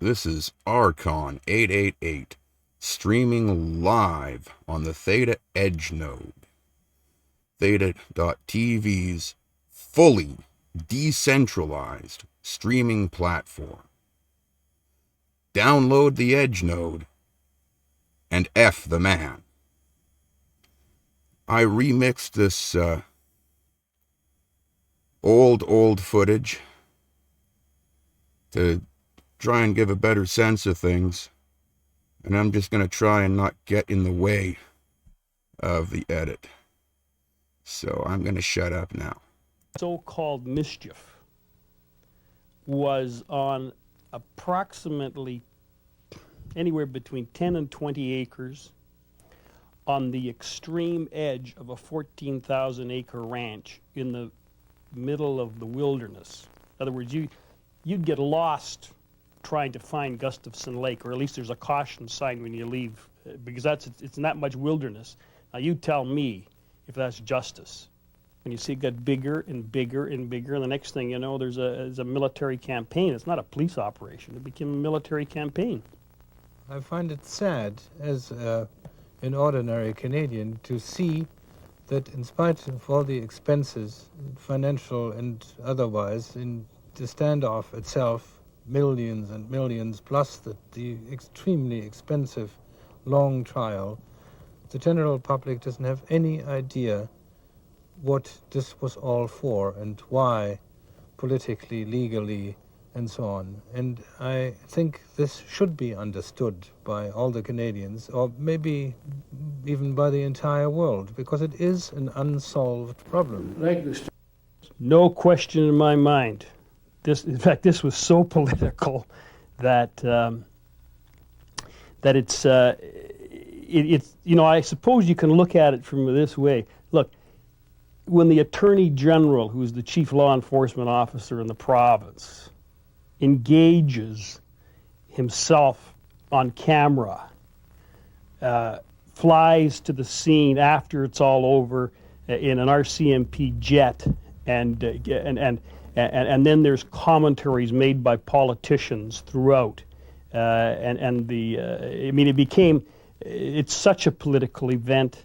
This is Archon 888, streaming live on the Theta Edge node. Theta.tv's fully decentralized streaming platform. Download the Edge node and F the man. I remixed this old footage to try and give a better sense of things, and I'm just going to try and not get in the way of the edit. So I'm going to shut up now. So-called mischief was on approximately anywhere between 10 and 20 acres on the extreme edge of a 14,000 acre ranch in the middle of the wilderness. In other words, you'd get lost trying to find Gustafson Lake, or at least there's a caution sign when you leave, because it's not much wilderness. Now you tell me if that's justice. When you see it get bigger and bigger and bigger, and the next thing you know, there's a military campaign. It's not a police operation. It became a military campaign. I find it sad, as an ordinary Canadian, to see that in spite of all the expenses, financial and otherwise, in the standoff itself, millions and millions, plus the extremely expensive long trial, the general public doesn't have any idea what this was all for and why, politically, legally, and so on. And I think this should be understood by all the Canadians, or maybe even by the entire world, because it is an unsolved problem. No question in my mind. In fact, this was so political that it's I suppose you can look at it from this way. Look, when the Attorney General, who's the chief law enforcement officer in the province, engages himself on camera, flies to the scene after it's all over in an RCMP jet, and then there's commentaries made by politicians throughout, it's such a political event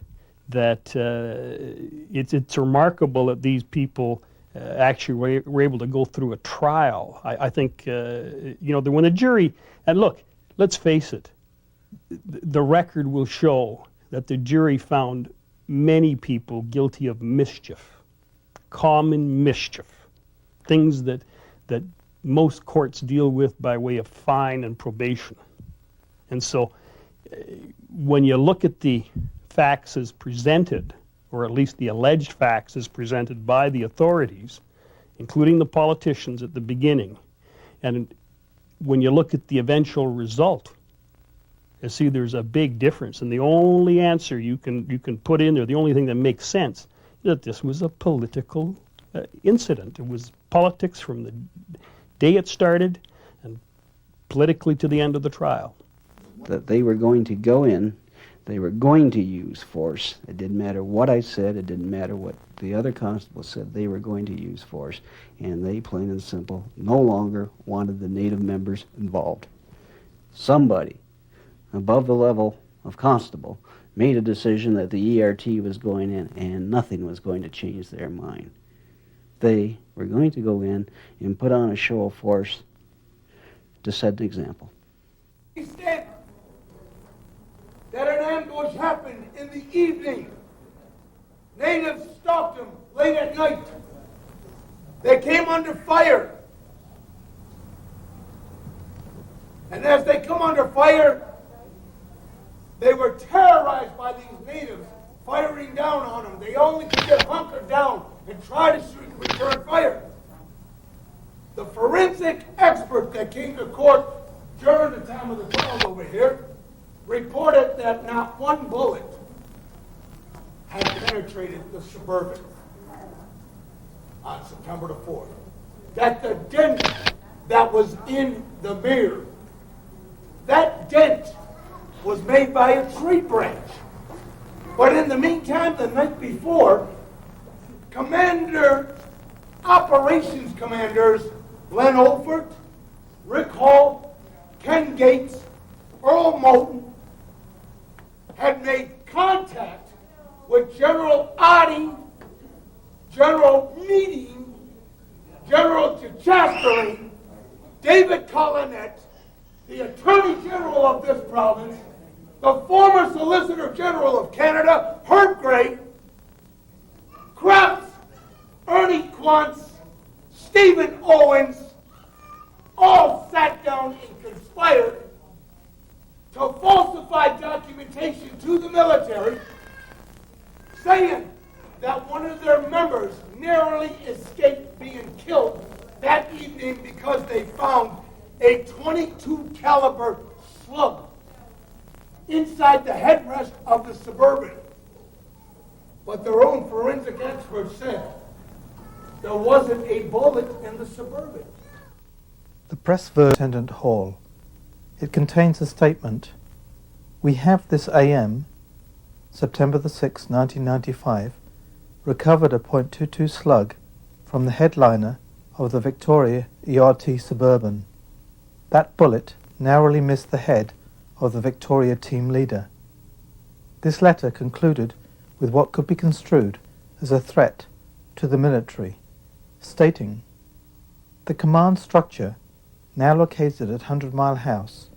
that it's remarkable that these people actually were able to go through a trial. I think when the jury, and look, let's face it, the record will show that the jury found many people guilty of mischief, common mischief. Things that most courts deal with by way of fine and probation. And so when you look at the facts as presented, or at least the alleged facts as presented by the authorities, including the politicians at the beginning, and when you look at the eventual result, you see there's a big difference. And the only answer you can put in there, the only thing that makes sense, is that this was a political incident. It was politics from the day it started and politically to the end of the trial. That they were going to go in, they were going to use force. It didn't matter what I said, it didn't matter what the other constables said, they were going to use force. And they, plain and simple, no longer wanted the Native members involved. Somebody above the level of constable made a decision that the ERT was going in and nothing was going to change their mind. They were going to go in and put on a show of force to set an example. He said that an ambush happened in the evening. Natives stalked them late at night. They came under fire. And as they come under fire, they were terrorized by these natives firing down on them. They only could get hunkered down and try to shoot and return fire. The forensic expert that came to court during the time of the trial over here reported that not one bullet had penetrated the Suburban on September the 4th. That the dent that was in the mirror, that dent was made by a tree branch. But in the meantime, the night before, operations commanders Glenn Olfert, Rick Hall, Ken Captain Gates, Earl Moulton, had made contact with General Otting, General Meading, General Chichester, David Collinet, the Attorney General of this province, the former Solicitor General of Canada, Herb Gray, Krebs, Ernie Quantz, Stephen Owens, all sat down and conspired to falsify documentation to the military, saying that one of their members narrowly escaped being killed that evening because they found a .22 caliber slug inside the headrest of the Suburban. But their own forensic experts said there wasn't a bullet in the Suburban. The press version of Lieutenant Hall. It contains a statement. We have this AM, September the 6th, 1995, recovered a .22 slug from the headliner of the Victoria ERT Suburban. That bullet narrowly missed the head of the Victoria team leader. This letter concluded with what could be construed as a threat to the military, stating, the command structure, now located at 100 Mile House,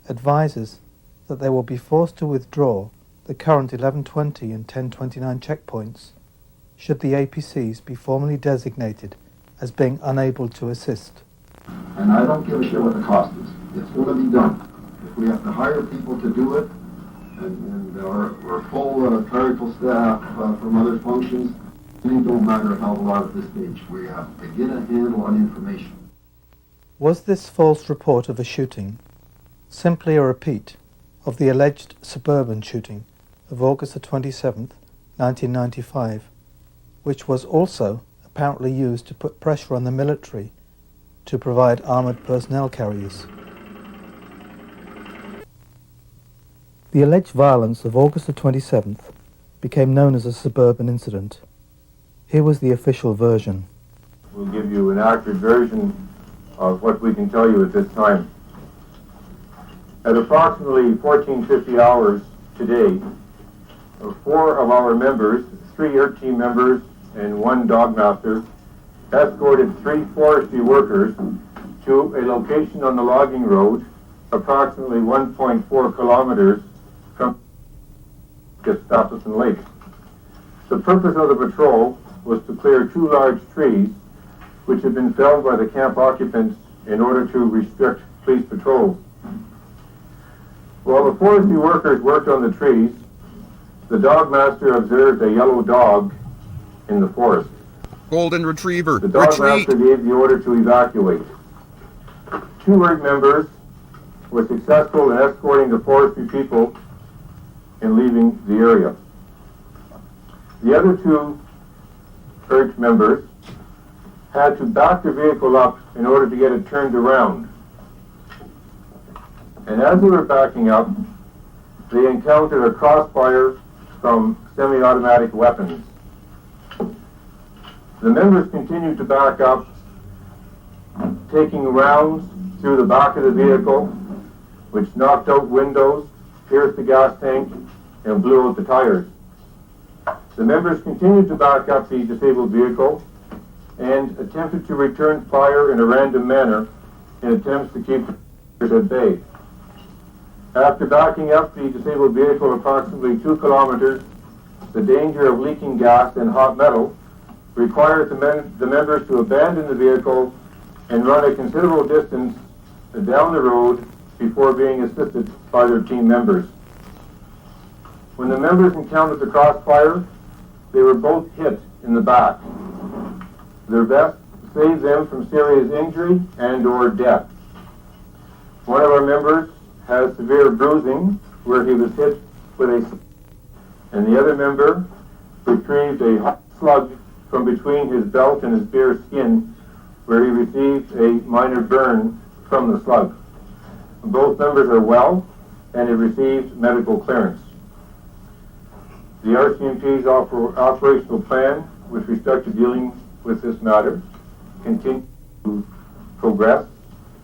advises that they will be forced to withdraw the current 1120 and 1029 checkpoints should the APCs be formally designated as being unable to assist. And I don't give a shit what the cost is. It's going to be done. If we have to hire people to do it, and we're full clerical staff from other functions, it don't matter a hell of a lot at this stage. We have to get a handle on information. Was this false report of a shooting simply a repeat of the alleged Suburban shooting of August the 27th, 1995, which was also apparently used to put pressure on the military to provide armoured personnel carriers? The alleged violence of August the 27th became known as a Suburban incident. Here was the official version. We'll give you an accurate version of what we can tell you at this time. At approximately 1450 hours today, 4 of our members, 3 ERT team members and 1 dogmaster, escorted 3 forestry workers to a location on the logging road approximately 1.4 kilometers from Gustafson Lake. The purpose of the patrol was to clear 2 large trees which had been felled by the camp occupants in order to restrict police patrols. While the forestry workers worked on the trees, the dogmaster observed a yellow dog in the forest. Golden Retriever, The retreat! dogmaster gave the order to evacuate. 2 ERT members were successful in escorting the forestry people in leaving the area. The other 2 ERT members had to back the vehicle up in order to get it turned around. And as they were backing up, they encountered a crossfire from semi-automatic weapons. The members continued to back up, taking rounds through the back of the vehicle, which knocked out windows, pierced the gas tank, and blew out the tires. The members continued to back up the disabled vehicle and attempted to return fire in a random manner in attempts to keep the at bay. After backing up the disabled vehicle approximately 2 kilometers, the danger of leaking gas and hot metal required the members to abandon the vehicle and run a considerable distance down the road before being assisted by their team members. When the members encountered the crossfire, they were both hit in the back. Their vest saved them from serious injury and or death. One of our members has severe bruising where he was hit with and the other member retrieved a hot slug from between his belt and his bare skin where he received a minor burn from the slug. Both members are well and have received medical clearance. The RCMP's operational plan with respect to dealing with this matter continues to progress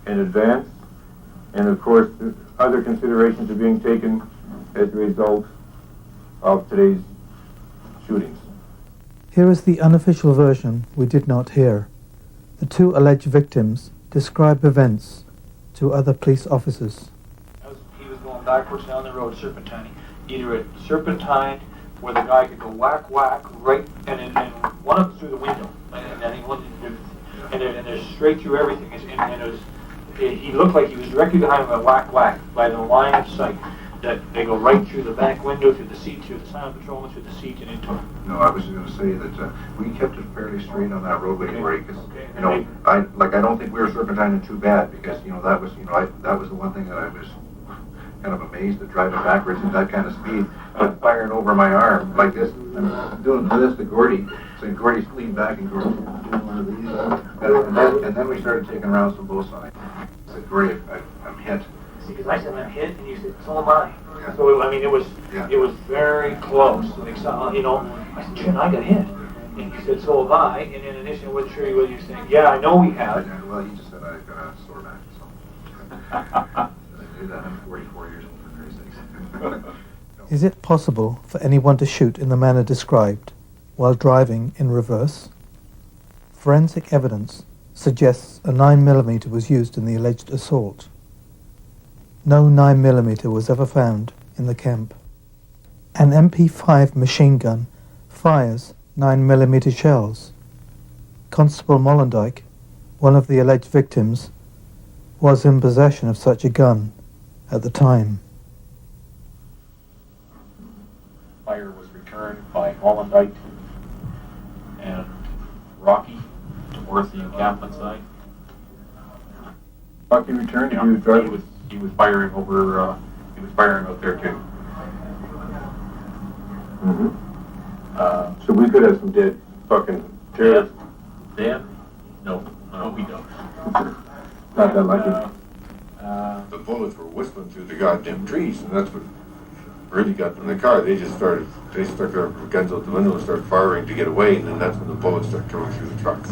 and advance, And of course, other considerations are being taken as a result of today's shootings. Here is the unofficial version we did not hear. The two alleged victims describe events to other police officers. He was going backwards down the road, serpentining. Either a serpentine where the guy could go whack, whack, right, and one of them through the window, and then he went, and they're straight through everything. And it was, he looked like he was directly behind him, a whack, whack, by the line of sight. That they go right through the back window, through the seat, through the silent patrolman, through the seat, and into him. No, I was going to say that we kept it fairly straight on that roadway break. You know, I don't think we were serpentining too bad because that was that was the one thing that I was kind of amazed at, driving backwards at that kind of speed, but firing over my arm like this. I'm doing this to Gordy, saying Gordy's leaned back and Gordy's doing one of these, and then we started taking rounds from both sides. I said, Gordy, I'm hit. Because I said I'm hit, and you said so am I. Yeah. So I mean, it was very close. Like, so, I said, Chin, I got hit, and he said so have I. And then initially, I wasn't sure whether you were saying, yeah, I know we have. Well, he just said I got a sore back, so I do that. I'm 44 years old for Christ's sake. Is it possible for anyone to shoot in the manner described while driving in reverse? Forensic evidence suggests a 9mm was used in the alleged assault. No 9mm was ever found in the camp. An MP5 machine gun fires 9mm shells. Constable Mollendijk, one of the alleged victims, was in possession of such a gun at the time. Fire was returned by Mollendijk and Rocky towards the encampment side. Rocky returned, Yeah, he was driving. he was firing over, he was firing out there too. Mm-hmm. So we could have some dead fucking terrorists. Dan? No, we don't. Not that lucky. The bullets were whistling through the goddamn trees, and that's what really got them in the car. They stuck their guns out the window and started firing to get away, and then that's when the bullets started coming through the truck.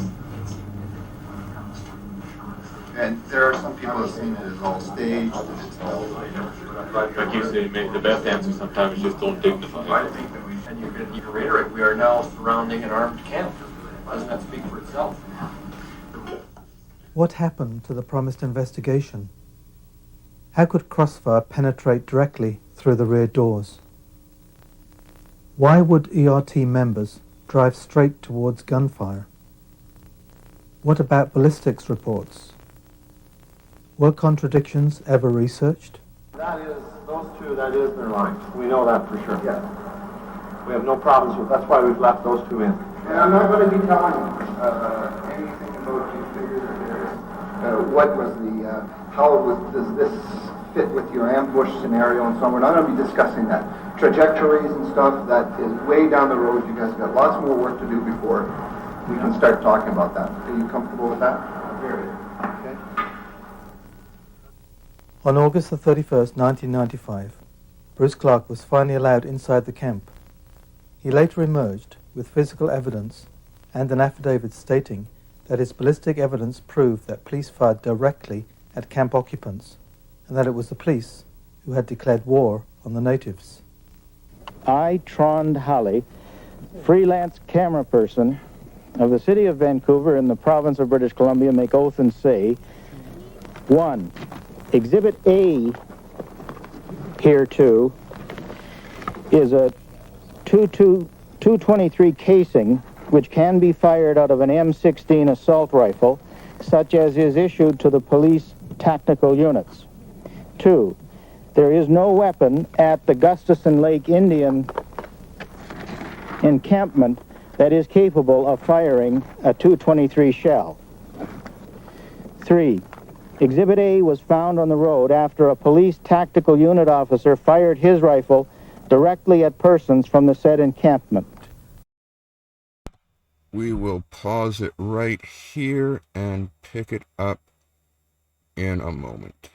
And there are some people that seen it as all staged. Like you say, the best answer sometimes is just don't dignify it. I think that And you can reiterate, we are now surrounding an armed camp. Doesn't that speak for itself? What happened to the promised investigation? How could crossfire penetrate directly through the rear doors? Why would ERT members drive straight towards gunfire? What about ballistics reports? Were contradictions ever researched? That is, those two, that is their line. We know that for sure. Yeah. We have no problems with, that's why we've left those two in. And I'm not going to be telling anything about these figures or theories. What was the, does this fit with your ambush scenario and so on? We're not going to be discussing that. Trajectories and stuff, that is way down the road. You guys have got lots more work to do before we can start talking about that. Are you comfortable with that? Very. Okay. On August the 31st, 1995, Bruce Clark was finally allowed inside the camp. He later emerged with physical evidence and an affidavit stating that his ballistic evidence proved that police fired directly at camp occupants and that it was the police who had declared war on the natives. I, Trond Halley, freelance camera person of the city of Vancouver in the province of British Columbia, make oath and say, 1. Exhibit A hereto is a 223 casing which can be fired out of an M16 assault rifle, such as is issued to the police tactical units. 2. There is no weapon at the Gustafson Lake Indian encampment that is capable of firing a 223 shell. 3. Exhibit A was found on the road after a police tactical unit officer fired his rifle directly at persons from the said encampment. We will pause it right here and pick it up in a moment.